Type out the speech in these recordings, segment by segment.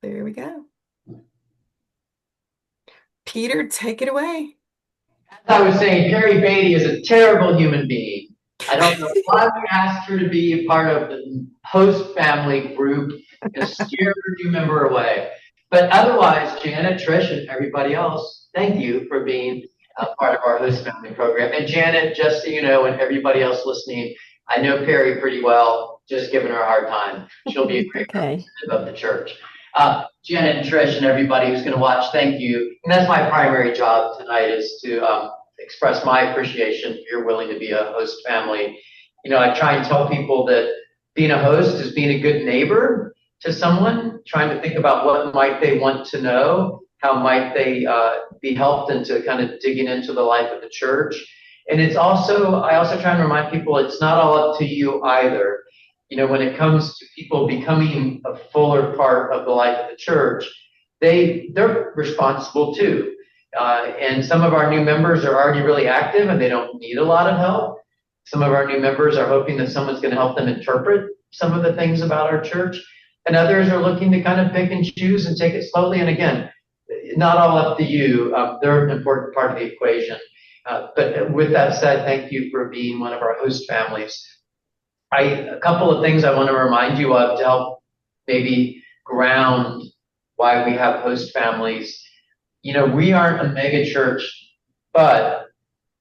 There we go. Peter, take it away. I was saying, Perry Beatty is a terrible human being. I don't know why we asked her to be a part of the host family group and scare her new member away. But otherwise, Janet, Trish, and everybody else, thank you for being a part of our host family program. And Janet, just so you know, and everybody else listening, I know Perry pretty well, just giving her a hard time. She'll be a great Okay. representative of the church. Janet and Trish and everybody who's going to watch, thank you. And that's my primary job tonight is to express my appreciation if you're willing to be a host family. You know, I try and tell people that being a host is being a good neighbor to someone, trying to think about what might they want to know, how might they be helped into kind of digging into the life of the church. And it's also, I also try and remind people it's not all up to you either. You know, when it comes to people becoming a fuller part of the life of the church, they're responsible too. And some of our new members are already really active and they don't need a lot of help. Some of our new members are hoping that someone's going to help them interpret some of the things about our church. And others are looking to kind of pick and choose and take it slowly. And again, not all up to you. They're an important part of the equation. But with that said, thank you for being one of our host families. A couple of things I want to remind you of to help maybe ground why we have host families. You know, we aren't a mega church, but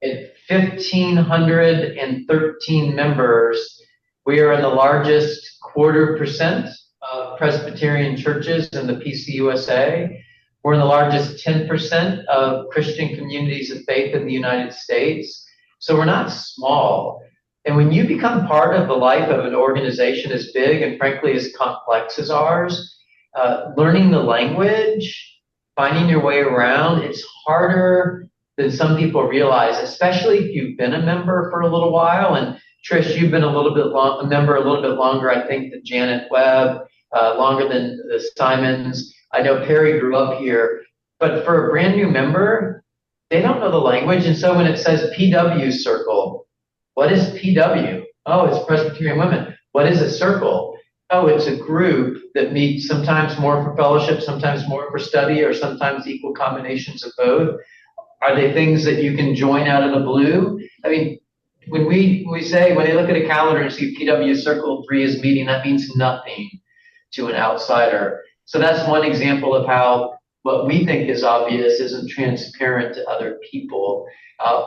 at 1,513 members, we are in the largest 0.25% of Presbyterian churches in the PCUSA. We're in the largest 10% of Christian communities of faith in the United States. So we're not small. And when you become part of the life of an organization as big and frankly as complex as ours, learning the language, finding your way around, it's harder than some people realize, especially if you've been a member for a little while. And Trish, you've been a member a little bit longer, I think, than Janet Webb, longer than the Simons. I know Perry grew up here, but for a brand new member, they don't know the language. And so when it says PW circle, what is PW? Oh, it's Presbyterian Women. What is a circle? Oh, it's a group that meets sometimes more for fellowship, sometimes more for study, or sometimes equal combinations of both. Are they things that you can join out of the blue? I mean, when we say, when they look at a calendar and see PW Circle 3 is meeting, that means nothing to an outsider. So that's one example of how what we think is obvious isn't transparent to other people.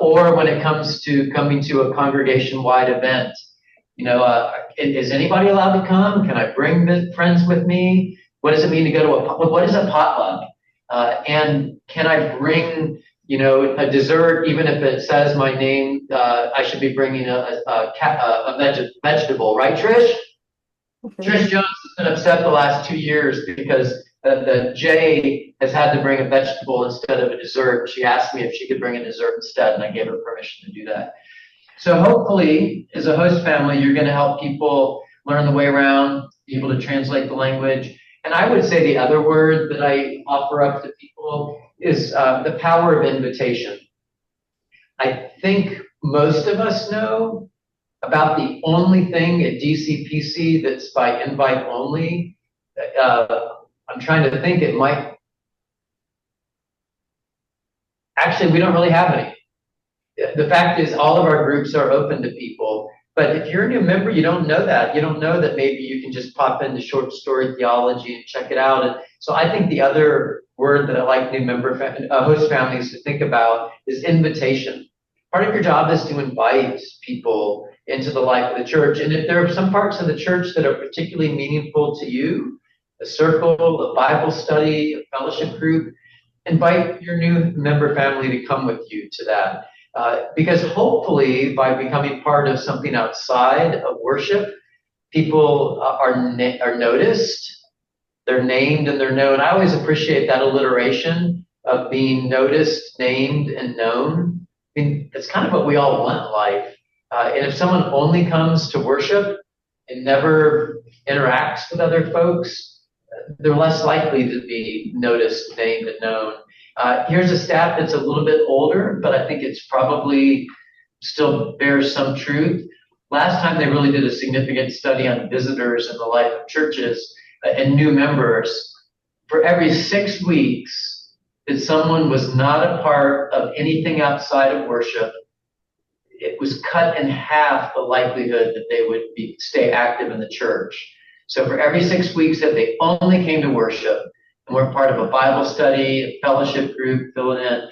Or when it comes to coming to a congregation-wide event, you know, is anybody allowed to come? Can I bring friends with me? What does it mean to go to what is a potluck? And can I bring, you know, a dessert, even if it says my name? I should be bringing a vegetable, right, Trish? Trish Jones has been upset the last 2 years because the J has had to bring a vegetable instead of a dessert. She asked me if she could bring a dessert instead, and I gave her permission to do that. So hopefully, as a host family, you're going to help people learn the way around, be able to translate the language. And I would say the other word that I offer up to people is the power of invitation. I think most of us know about the only thing at DCPC that's by invite only. I'm trying to think, it might. Actually, we don't really have any. The fact is, all of our groups are open to people. But if you're a new member, you don't know that. You don't know that maybe you can just pop into Short Story Theology and check it out. And so I think the other word that I like new host families to think about is invitation. Part of your job is to invite people into the life of the church. And if there are some parts of the church that are particularly meaningful to you, a circle, a Bible study, a fellowship group, invite your new member family to come with you to that. Because hopefully by becoming part of something outside of worship, people are noticed, they're named and they're known. I always appreciate that alliteration of being noticed, named, and known. I mean, it's kind of what we all want in life. And if someone only comes to worship and never interacts with other folks, they're less likely to be noticed, named, and known. Here's a stat that's a little bit older, but I think it's probably still bears some truth. Last time they really did a significant study on visitors in the life of churches and new members, for every 6 weeks that someone was not a part of anything outside of worship, it was cut in half the likelihood that they would stay active in the church. So for every 6 weeks that they only came to worship and were part of a Bible study, a fellowship group, filling in,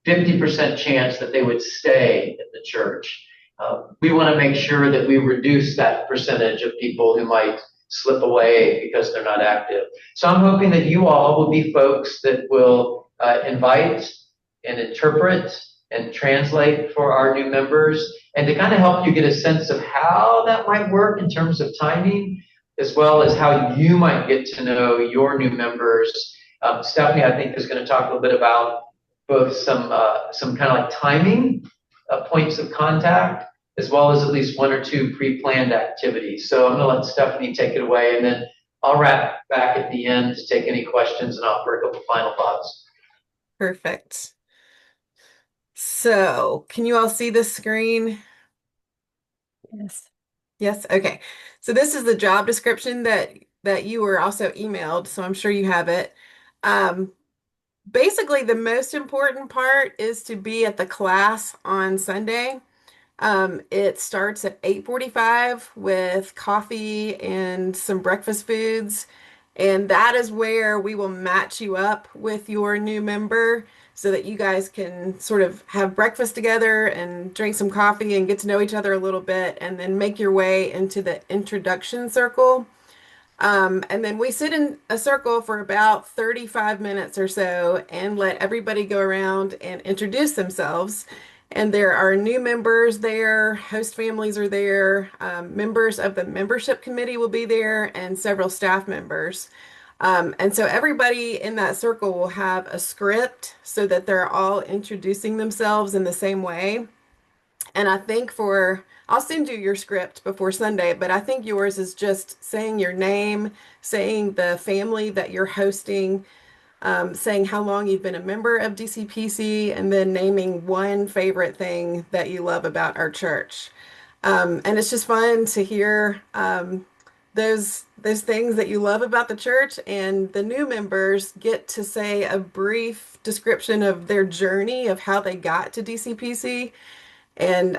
50% chance that they would stay at the church. We want to make sure that we reduce that percentage of people who might slip away because they're not active. So I'm hoping that you all will be folks that will invite and interpret and translate for our new members, and to kind of help you get a sense of how that might work in terms of timing, as well as how you might get to know your new members. Stephanie, I think, is going to talk a little bit about both some kind of like timing, points of contact, as well as at least one or two pre-planned activities. So I'm going to let Stephanie take it away, and then I'll wrap back at the end to take any questions and offer a couple final thoughts. Perfect. So, can you all see the screen? Yes. Yes. Okay. So this is the job description that you were also emailed, so I'm sure you have it. Um, Basically, the most important part is to be at the class on Sunday. It starts at 8:45 with coffee and some breakfast foods. And that is where we will match you up with your new member so that you guys can sort of have breakfast together and drink some coffee and get to know each other a little bit and then make your way into the introduction circle. And then we sit in a circle for about 35 minutes or so and let everybody go around and introduce themselves. And there are new members there, host families are there, members of the membership committee will be there, and several staff members. And so everybody in that circle will have a script so that they're all introducing themselves in the same way. And I think I'll send you your script before Sunday, but I think yours is just saying your name, saying the family that you're hosting, saying how long you've been a member of DCPC, and then naming one favorite thing that you love about our church. And it's just fun to hear those things that you love about the church, and the new members get to say a brief description of their journey of how they got to DCPC. And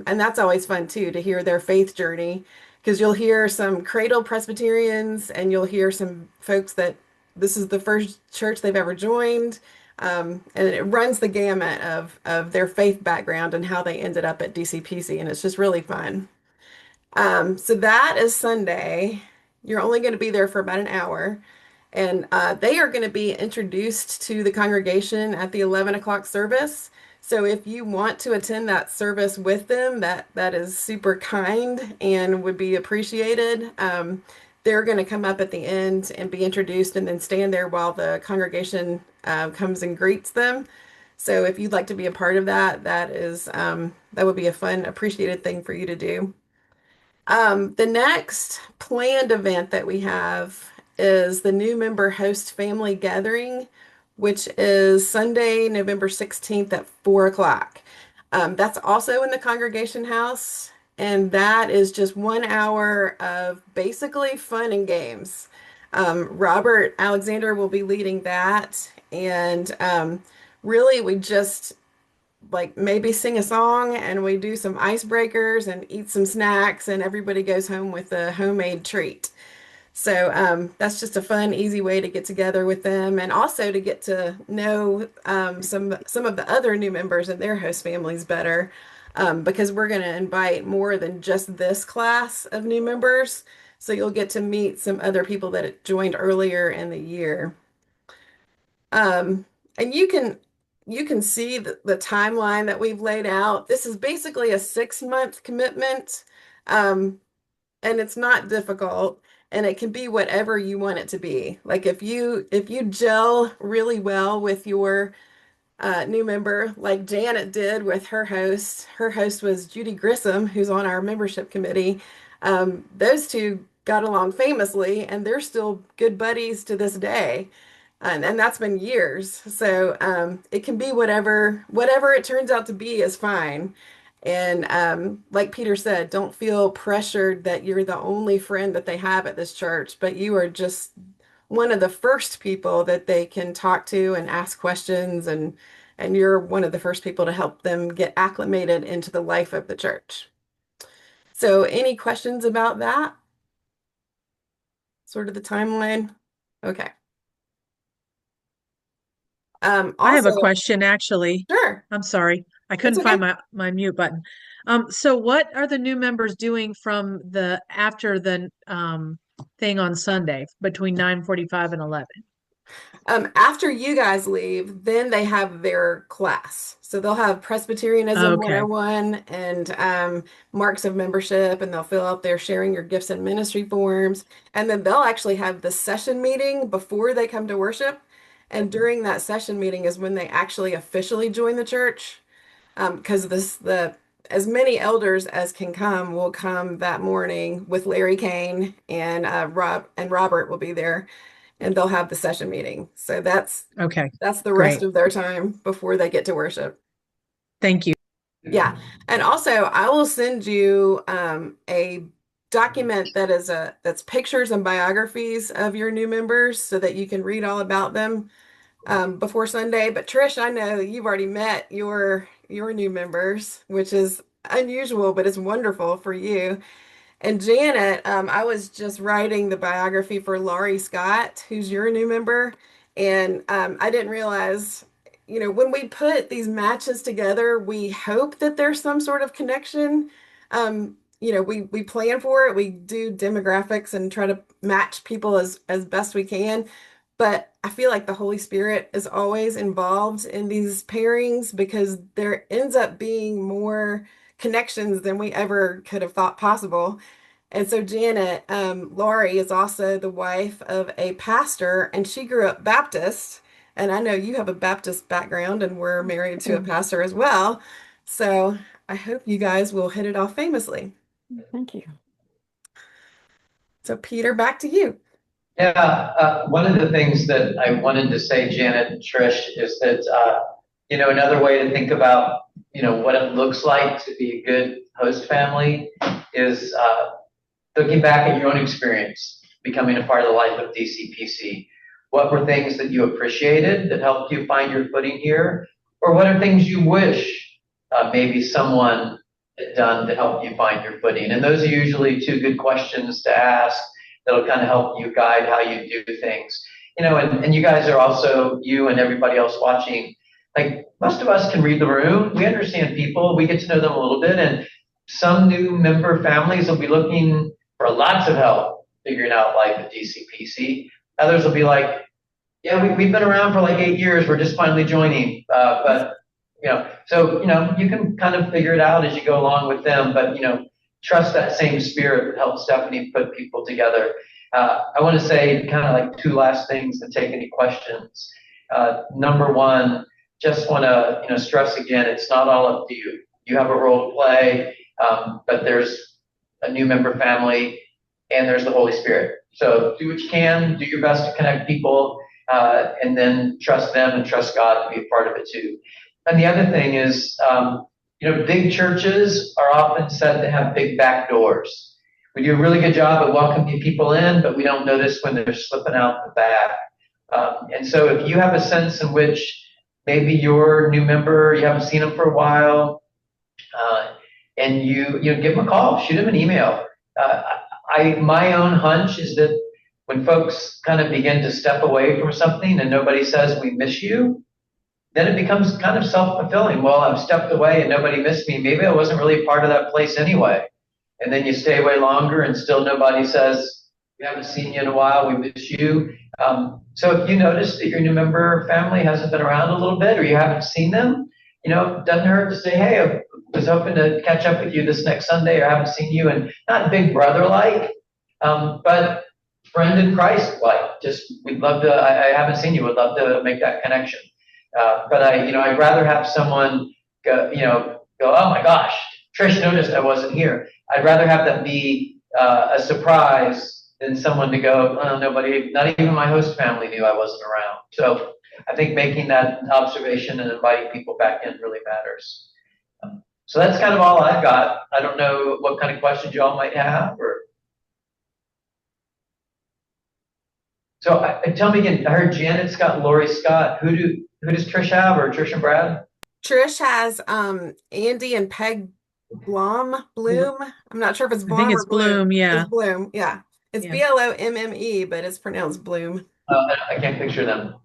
that's always fun too, to hear their faith journey, because you'll hear some cradle Presbyterians and you'll hear some folks that this is the first church they've ever joined. And it runs the gamut of their faith background and how they ended up at DCPC, and it's just really fun. So that is Sunday. You're only going to be there for about an hour. And they are going to be introduced to the congregation at the 11 o'clock service. So if you want to attend that service with them, that is super kind and would be appreciated. They're going to come up at the end and be introduced and then stand there while the congregation comes and greets them. So if you'd like to be a part of that, that would be a fun, appreciated thing for you to do. The next planned event that we have is the new member host family gathering, which is Sunday, November 16th at 4 o'clock. That's also in the congregation house, and that is just 1 hour of basically fun and games. Robert Alexander will be leading that, and really we just like maybe sing a song and we do some icebreakers and eat some snacks, and everybody goes home with a homemade treat. So that's just a fun, easy way to get together with them, and also to get to know some of the other new members and their host families better, because we're going to invite more than just this class of new members. So you'll get to meet some other people that joined earlier in the year. And you can see the timeline that we've laid out. This is basically a 6-month commitment. And it's not difficult, and it can be whatever you want it to be. Like if you gel really well with your new member, like Janet did with her host. Her host was Judy Grissom, who's on our membership committee. Those two got along famously, and they're still good buddies to this day. And that's been years. So it can be whatever it turns out to be is fine. And like Peter said, don't feel pressured that you're the only friend that they have at this church, but you are just one of the first people that they can talk to and ask questions, and you're one of the first people to help them get acclimated into the life of the church. So any questions about that? Sort of the timeline? Okay. I have Also, a question, actually. sure, I'm sorry. I it's couldn't find okay. my mute button. So what are the new members doing from the after the thing on Sunday between 9:45 and 11? After you guys leave, then they have their class. So they'll have Presbyterianism Okay. 101 and marks of membership, and they'll fill out their sharing your gifts and ministry forms. And then they'll actually have the session meeting before they come to worship. And during that session meeting is when they actually officially join the church. Because the as many elders as can come will come that morning with Larry Kane, and Robert will be there, and they'll have the session meeting. So Okay. that's the rest Great. of their time before they get to worship. Thank you. Yeah. And also I will send you a document that is that's pictures and biographies of your new members so that you can read all about them before Sunday. But Trish, I know you've already met your new members, which is unusual, but it's wonderful for you. And Janet, I was just writing the biography for Laurie Scott, who's your new member. And I didn't realize, when we put these matches together, we hope that there's some sort of connection. We plan for it. We do demographics and try to match people as best we can. But I feel like the Holy Spirit is always involved in these pairings because there ends up being more connections than we ever could have thought possible. And so Janet, Laurie is also the wife of a pastor, and she grew up Baptist. And I know you have a Baptist background, and we're married to a pastor as well. So I hope you guys will hit it off famously. Thank you. So Peter, back to you. Yeah, one of the things that I wanted to say, Janet and Trish, is that, another way to think about, what it looks like to be a good host family is looking back at your own experience, becoming a part of the life of DCPC. What were things that you appreciated that helped you find your footing here? Or what are things you wish maybe someone had done to help you find your footing? And those are usually two good questions to ask that'll kind of help you guide how you do things. And you guys are also, you and everybody else watching, like most of us can read the room. We understand people. We get to know them a little bit. And some new member families will be looking for lots of help figuring out life at DCPC. Others will be like, yeah, we've been around for like 8 years. We're just finally joining. So you can kind of figure it out as you go along with them. But, trust that same spirit that helped Stephanie put people together. I want to say kind of like two last things and take any questions. Number one, just want to stress again, it's not all up to you. You have a role to play, but there's a new member family and there's the Holy Spirit. So do what you can, do your best to connect people, and then trust them and trust God to be a part of it too. And the other thing is, big churches are often said to have big back doors. We do a really good job at welcoming people in, but we don't notice when they're slipping out the back. And so if you have a sense in which maybe your new member, you haven't seen them for a while, and you give them a call, shoot them an email. My own hunch is that when folks kind of begin to step away from something and nobody says we miss you, then it becomes kind of self-fulfilling. Well, I've stepped away and nobody missed me. Maybe I wasn't really part of that place anyway. And then you stay away longer and still nobody says, we haven't seen you in a while, we miss you. So if you notice that your new member family hasn't been around a little bit or you haven't seen them, it doesn't hurt to say, hey, I was hoping to catch up with you this next Sunday or I haven't seen you. And not big brother-like, but friend in Christ-like. Just, we'd love to, I haven't seen you, would love to make that connection. But I'd rather have someone go, oh my gosh, Trish noticed I wasn't here. I'd rather have that be a surprise than someone to go, oh, nobody, not even my host family knew I wasn't around. So I think making that observation and inviting people back in really matters. So that's kind of all I've got. I don't know what kind of questions y'all might have or. So tell me again, I heard Janet Scott, Lori Scott. Who does Trish have, or Trish and Brad? Trish has Andy and Peg Bloom. I'm not sure if it's I think Blom it's or Bloom. Bloom. It's Yeah. Bloom. Yeah. It's Yeah. Blomme, but it's pronounced Bloom. I can't picture them.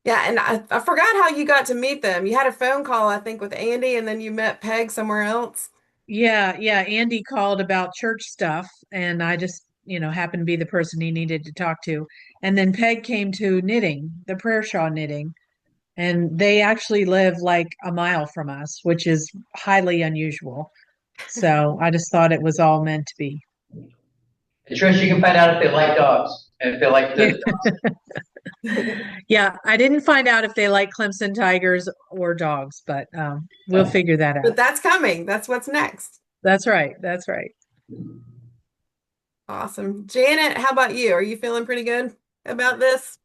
Yeah, and I forgot how you got to meet them. You had a phone call, I think, with Andy, and then you met Peg somewhere else. Yeah. Yeah. Andy called about church stuff, and I just, happened to be the person he needed to talk to. And then Peg came to knitting, the prayer shawl knitting, and they actually live like a mile from us, which is highly unusual. So I just thought it was all meant to be. And Trish, you can find out if they like dogs and if they like Yeah. the. Yeah, I didn't find out if they like Clemson Tigers or dogs, but we'll figure that But out. that's coming. That's what's next. That's right. That's right. Awesome. Janet, how about you? Are you feeling pretty good about this?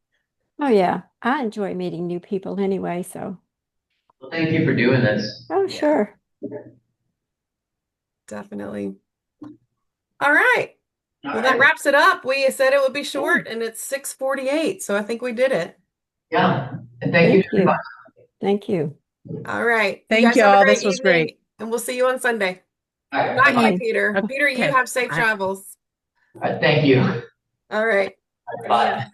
Oh yeah, I enjoy meeting new people anyway, so Well, thank you for doing this. oh Yeah, sure. definitely. All right. All Well, that right. wraps it up. We said it would be Yeah. short, and it's 6:48, so I think we did it. Yeah. And thank you. Thank you. Thank you. All right. You Thank guys have a y'all. great This was evening, great. and we'll see you on Sunday. All right. Not you, Bye. Peter. Peter, you Okay. have safe Bye. travels. All right. Thank you. All right. Bye.